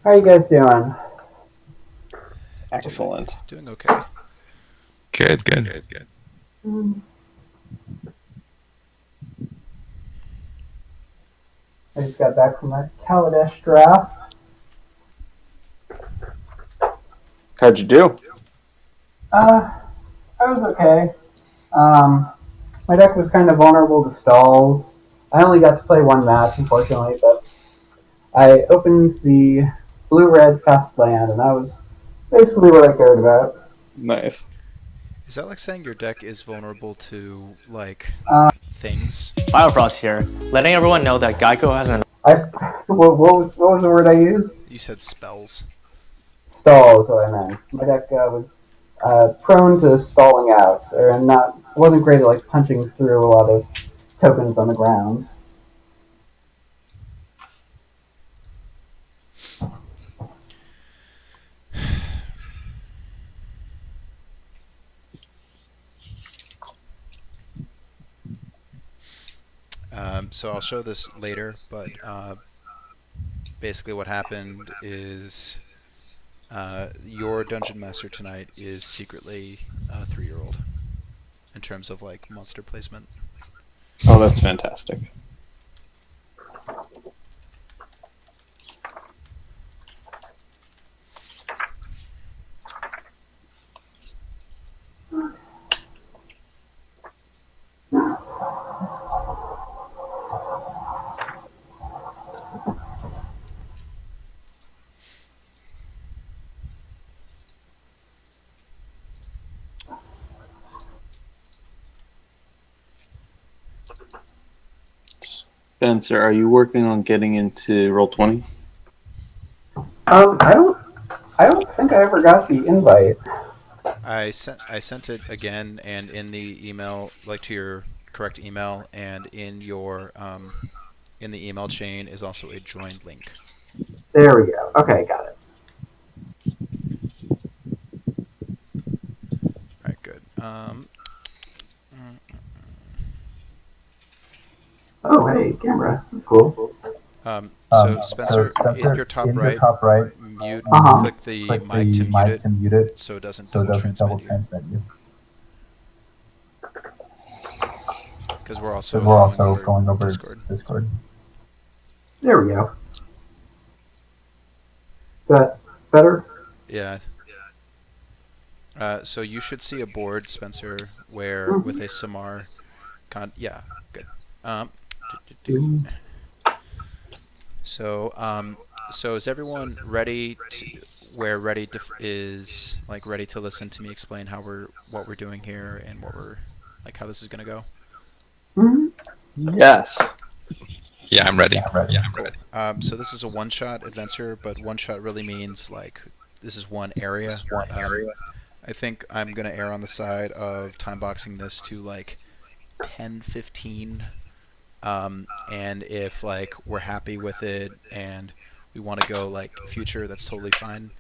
How you guys doing? Excellent. Doing okay. Good, good. Mm, I just got back from a Kaladesh draft. How'd you do? Uh, I was okay. Um, my deck was kind of vulnerable to stalls. I only got to play one match, unfortunately, but I opened the blue-red fast land, and that was basically what I cared about. Nice. Is that like saying your deck is vulnerable to like Uh, things? Biofrost here, letting everyone know that Geico has an I what was the word I used? You said spells. Stall is what I meant. My deck was prone to stalling out, or not wasn't great at like punching through a lot of tokens on the ground. So I'll show this later, but basically what happened is your dungeon master tonight is secretly a 3-year-old in terms of like monster placement. Oh, that's fantastic. Spencer, are you working on getting into Roll20? I don't think I ever got the invite. I sent it again, and in the email, like to your correct email, and in the email chain is also a joined link. There we go. Okay, got it. All right, good. Oh, hey, camera. That's cool. So Spencer, in your top right, mute. Click the mic to mute it, so it doesn't double transmit you. Because we're also going over Discord. There we go. Is that better? Yeah. So you should see a board, Spencer, where with a Samar yeah, good. Um, so is everyone ready to where ready to is like ready to listen to me explain what we're doing here and what we're like how this is gonna go? Yes. Yeah, I'm ready. So this is a one-shot adventure, but one-shot really means like this is one area. I think I'm gonna err on the side of time boxing this to like 10, 15. And if like we're happy with it and we want to go like future, that's totally fine.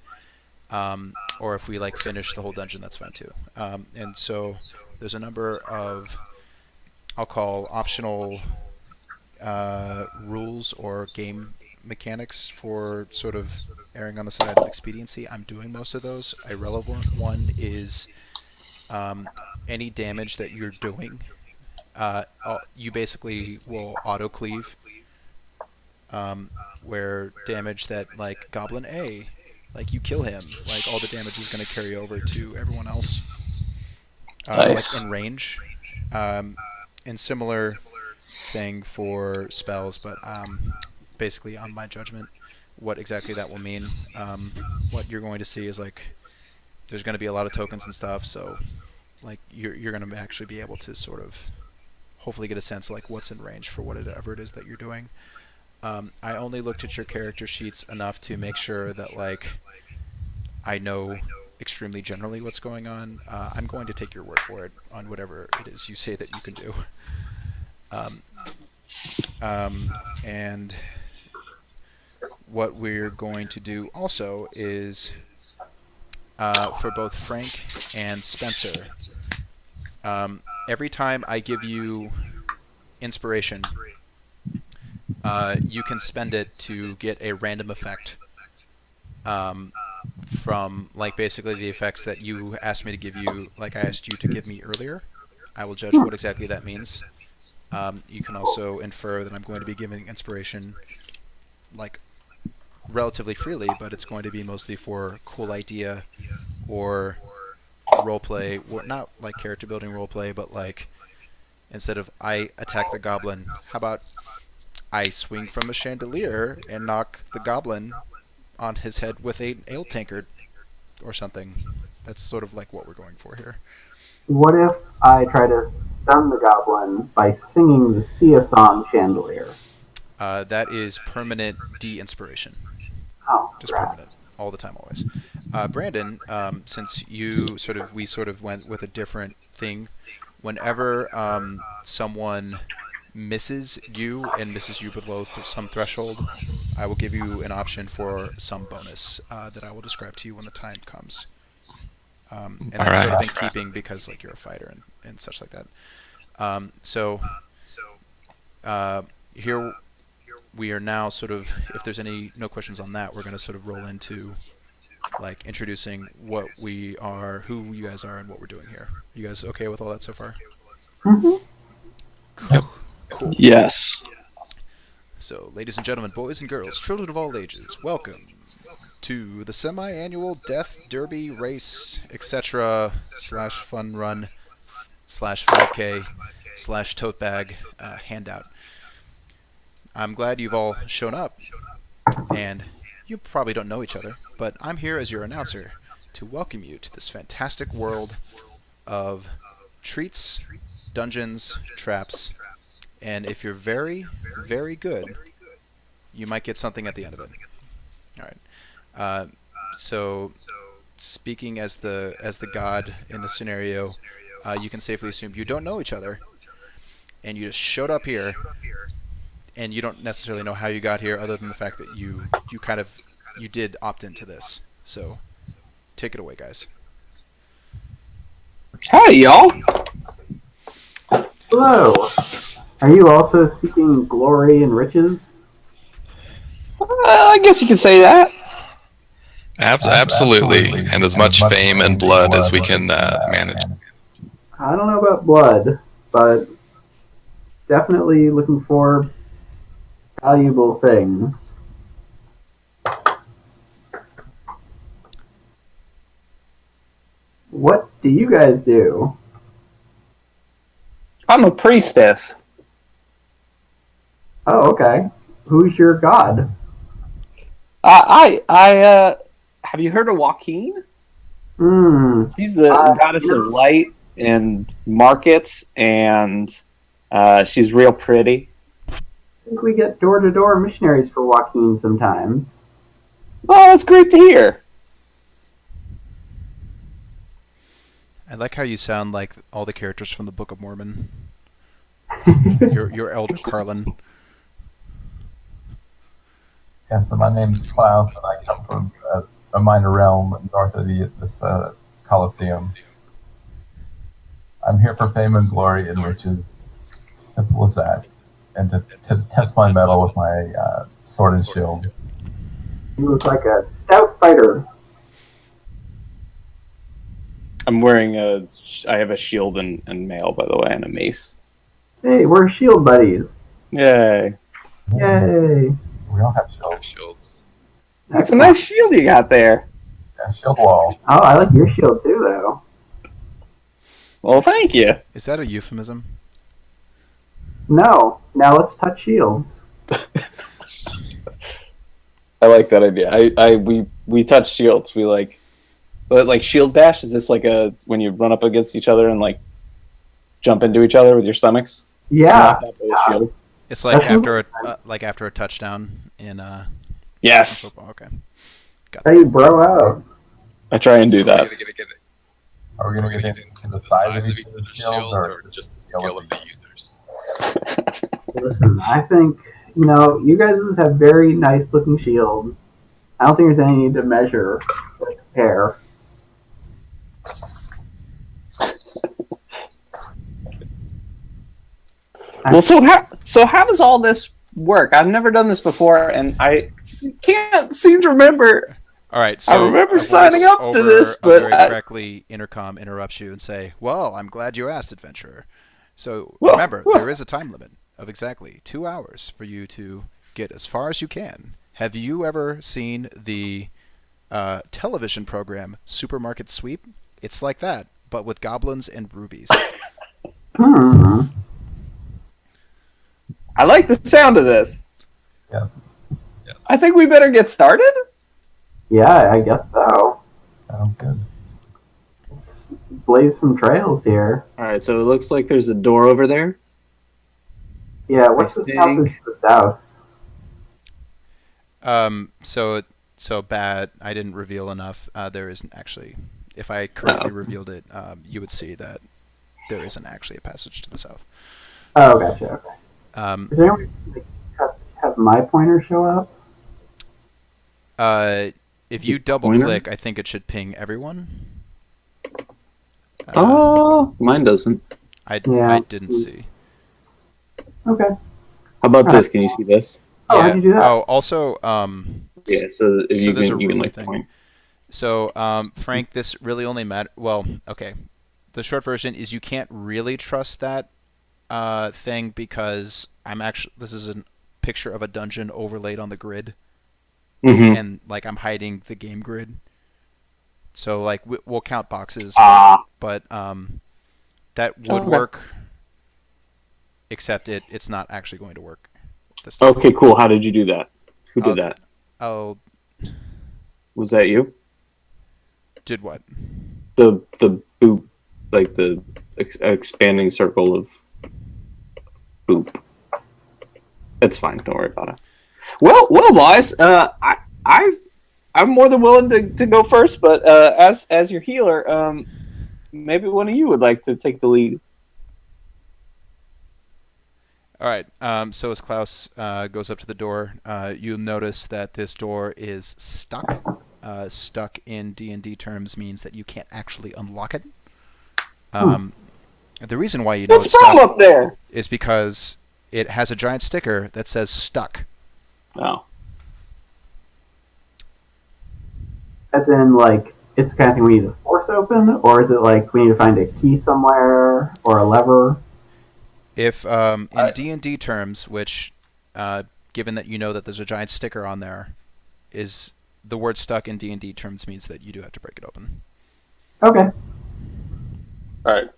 Or if we like finish the whole dungeon, that's fine too. And so there's a number of I'll call optional rules or game mechanics for sort of erring on the side of expediency. I'm doing most of those. A relevant one is any damage that you're doing, you basically will auto cleave. Where damage that like Goblin A, like you kill him, like all the damage is going to carry over to everyone else. Nice. Like in range. And similar thing for spells, but basically on my judgment, what exactly that will mean. What you're going to see is like there's going to be a lot of tokens and stuff, so like you're going to actually be able to sort of hopefully get a sense like what's in range for whatever it is that you're doing. I only looked at your character sheets enough to make sure that like I know extremely generally what's going on. I'm going to take your word for it on whatever it is you say that you can do. And what we're going to do also is for both Frank and Spencer, every time I give you inspiration, you can spend it to get a random effect from like basically the effects that you asked me to give you, like I asked you to give me earlier. I will judge what exactly that means. You can also infer that I'm going to be giving inspiration, like relatively freely, but it's going to be mostly for cool idea or roleplay, or not like character building roleplay, but like instead of I attack the goblin, how about I swing from a chandelier and knock the goblin on his head with an ale tankard or something. That's sort of like what we're going for here. What if I try to stun the goblin by singing the Sia song Chandelier? That is permanent de-inspiration. Oh, Just right. permanent. All the time, always. Brandon, since we sort of went with a different thing, whenever someone misses you and misses you below some threshold, I will give you an option for some bonus that I will describe to you when the time comes. And that's sort of in keeping because like you're a fighter and such like that. Here we are now sort of, if there's no questions on that, we're going to sort of roll into like introducing what we are, who you guys are, and what we're doing here. You guys okay with all that so far? Mm-hmm. Cool. Yes. So, ladies and gentlemen, boys and girls, children of all ages, welcome to the semi-annual Death Derby Race, etc. / fun run / 5K / tote bag handout. I'm glad you've all shown up, and you probably don't know each other, but I'm here as your announcer to welcome you to this fantastic world of treats, dungeons, traps, and if you're very, very good, you might get something at the end of it. All right. So, speaking as the god in the scenario, you can safely assume you don't know each other, and you just showed up here, and you don't necessarily know how you got here, other than the fact that you did opt into this. So, take it away, guys. Hi, y'all. Hello. Are you also seeking glory and riches? I guess you could say that. Absolutely, and as much fame and blood as we can manage. I don't know about blood, but definitely looking for valuable things. What do you guys do? I'm a priestess. Oh, okay. Who's your god? Have you heard of Joaquin? Hmm. She's the goddess of light and markets, and she's real pretty. I think we get door-to-door missionaries for Joaquin sometimes. Oh, that's great to hear. I like how you sound like all the characters from the Book of Mormon. Your elder Carlin. Yeah, so my name's Klaus, and I come from a minor realm north of this Colosseum. I'm here for fame and glory and riches. Simple as that. And to test my mettle with my sword and shield. You look like a stout fighter. I'm wearing I have a shield and mail, by the way, and a mace. Hey, we're shield buddies. Yay. Yay. We all have shields. That's a nice shield you got there. Yeah, shield wall. Oh, I like your shield too, though. Well, thank you. Is that a euphemism? No. Now let's touch shields. I like that idea. We touch shields. We like shield bash. Is this like when you run up against each other and like jump into each other with your stomachs? Yeah. Shield. It's like That's after a touchdown in Yes. football. Okay. Got How you bro out? I try and do that. Are we going to get into the size of each other's shields or just the skill of the users? Listen, I think, you guys have very nice looking shields. I don't think there's any need to measure or compare. Well, so how does all this work? I've never done this before, and I can't seem to remember All right, so remember a voice signing up to over this, a but very crackly intercom interrupts you and say, "Well, I'm glad you asked, adventurer. So Whoa, remember, whoa. there is a time limit of exactly 2 hours for you to get as far as you can. Have you ever seen the television program Supermarket Sweep? It's like that, but with goblins and rubies." Hmm. I like the sound of this. Yes. I think we better get started. Yeah, I guess so. Sounds good. Let's blaze some trails here. All right, so it looks like there's a door over there. Yeah, what's I this think- passage to the south? So bad. I didn't reveal enough. There isn't actually. If I correctly revealed it, you would see that there isn't actually a passage to the south. Oh, gotcha. Okay. Is there any way to have my pointer show up? If you double click, I think it should ping everyone. Oh, mine doesn't. I Yeah. didn't see. Okay. How about this? Can you see this? Oh, how'd you do that? Oh, also, Yeah. So if So you there's can, a you can ruler like thing. point. so Frank, this really only matter. Well, okay. The short version is you can't really trust that thing because this is a picture of a dungeon overlaid on the grid, Mm-hmm. and like I'm hiding the game grid. So like we'll count boxes, but that would Okay. work. Except it's not actually going to work this time. Okay, cool. How did you do that? Who did that? Oh, Was that you? did what? The boop, like the expanding circle of boop. It's fine. Don't worry about it. Well, boys. I'm more than willing to go first, but as your healer, maybe one of you would like to take the lead. All right. So as Klaus goes up to the door, you'll notice that this door is stuck. Stuck in D&D terms means that you can't actually unlock it. The reason why you know What's it's the problem stuck up there? is because it has a giant sticker that says "stuck." Oh. As in, like, it's the kind of thing we need to force open, or is it like we need to find a key somewhere or a lever? If in D&D terms, which given that you know that there's a giant sticker on there, is the word "stuck" in D&D terms means that you do have to break it open. Okay. All right.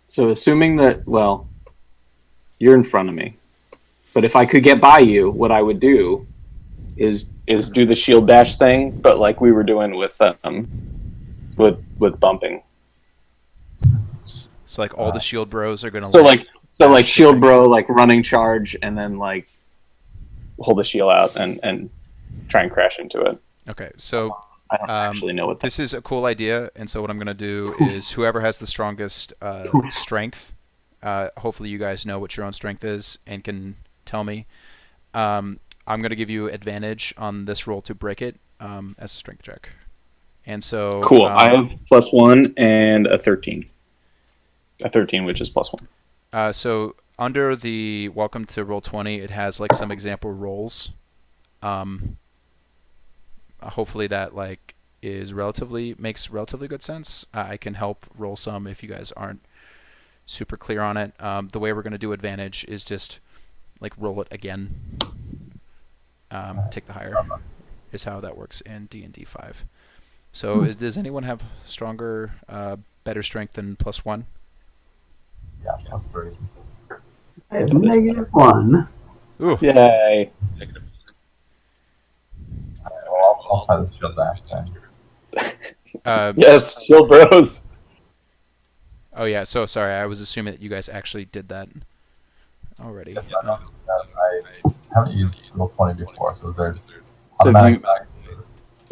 So assuming that, well, you're in front of me, but if I could get by you, what I would do is do the shield bash thing, but like we were doing with bumping. So like all the shield bros are gonna. So like bash shield the bro, like running charge, and then like hold the shield out and try and crash into it. Okay, so I don't actually know what this is a cool idea, and so what I'm gonna do is whoever has the strongest strength. Hopefully, you guys know what your own strength is and can tell me. I'm going to give you advantage on this roll to break it as a strength check. And so... Cool. I have +1 and a 13. A 13, which is +1. So under the Welcome to Roll20, it has like some example rolls. Hopefully that like makes relatively good sense. I can help roll some if you guys aren't super clear on it. The way we're going to do advantage is just like roll it again. Take the higher is how that works in D&D 5. So does anyone have stronger, better strength than +1? Yeah, +3. I have -1. Ooh. Yay. Well, I'll try this shield bash thing. Yes, shield bros. Oh yeah, so sorry, I was assuming that you guys actually did that already. Yes, I haven't used Roll20 before, so is there So if automatic you- back